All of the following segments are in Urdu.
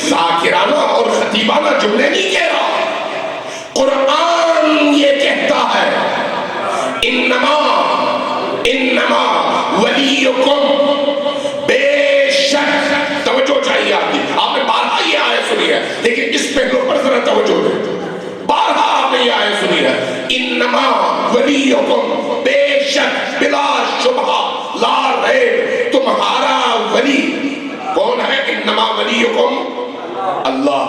ذاکرانہ اور خطیبانہ جملے نہیں کہہ رہا، قرآن یہ کہتا ہے انما ولیکم، بے شک، توجہ چاہیے آپ کی، آپ نے بارہا یہ آیت سنی ہے لیکن اس پہلو پر ذرا توجہ دیں، بارہا آپ نے یہ آیت سنی ہے، انما ولیکم، بے شک بلا شبہ لا ریب تمہارا ولی کون ہے؟ انما ولیکم اللہ۔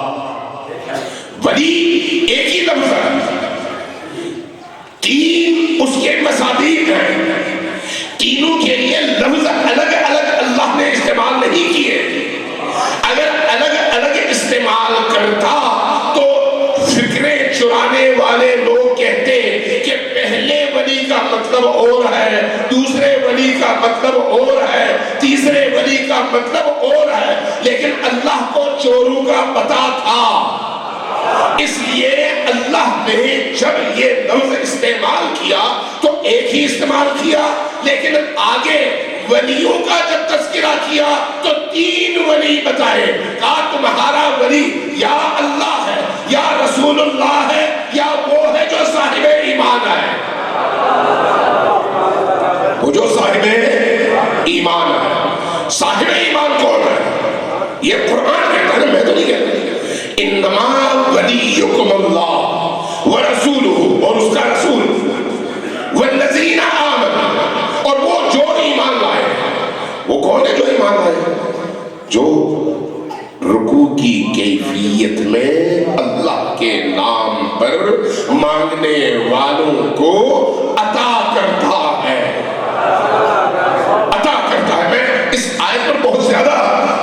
ولی ایک ہی لفظ ہے، تین اس کے مصادیق ہیں، تینوں کے لیے لفظ الگ الگ اللہ نے استعمال نہیں کیے۔ اگر الگ الگ استعمال کرتا تو فکریں چرانے والے لوگ کہتے کہ پہلے ولی کا مطلب اور ہے، دوسرے ولی کا مطلب اور ہے، تیسرے ولی کا مطلب اور ہے، لیکن اللہ کو چوروں کا پتہ تھا، اس لیے اللہ نے جب یہ لفظ استعمال کیا تو ایک ہی استعمال کیا، لیکن آگے ولیوں کا جب تذکرہ کیا تو تین ولی بتائے، کہا تمہارا ولی یا اللہ ہے، یا رسول اللہ ہے، یا وہ ہے جو صاحب ایمان ہے، وہ جو صاحب ایمان ہے۔ صاحب ایمان کون ہے؟ یہ قرآن کہتا ہے، میں تو نہیں کہتا۔ انما ولیکم اللہ ورسولہ، اور اس کا رسول، والذین آمنوا، اور وہ جو ایمان لائے۔ وہ کون ہے جو ایمان لائے؟ جو رکوع کی کیفیت میں اللہ کے نام پر مانگنے والوں کو عطا کرتا ہے، عطا کرتا ہے۔ میں اس آیت پر بہت زیادہ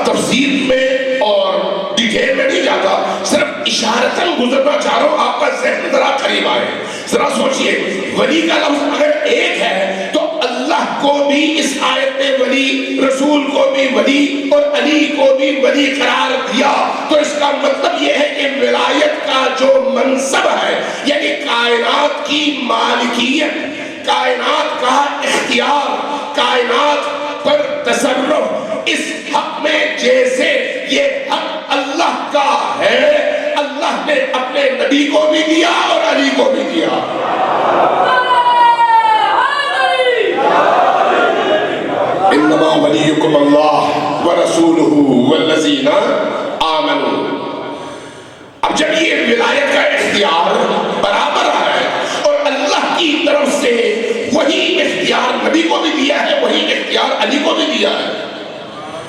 تفصیل میں اور ڈیٹیل میں نہیں جاتا، صرف اشارتاً گزرنا چاہ رہا ہوں، آپ کا ذہن ذرا قریب آئے۔ ذرا سوچئے، ولی کا لفظ اگر ایک ہے تو اللہ کو بھی اس آیت میں ولی، رسول کو بھی ولی، اور علی کو بھی ولی قرار دیا، تو اس کا مطلب یہ ہے کہ ولایت کا جو منصب ہے، یعنی کائنات کی مالکیت، کائنات کا اختیار، کائنات پر تصرف، اس حق میں جیسے یہ حق اللہ کا ہے، اللہ نے اپنے نبی کو بھی دیا اور علی کو بھی دیا۔ انما ولیکم اللہ ورسولہ والذین آمنوا۔ اب جب یہ ولایت کا اختیار برابر ہے اور اللہ کی طرف سے وہی اختیار نبی کو بھی دیا ہے، وہی اختیار علی کو بھی دیا ہے،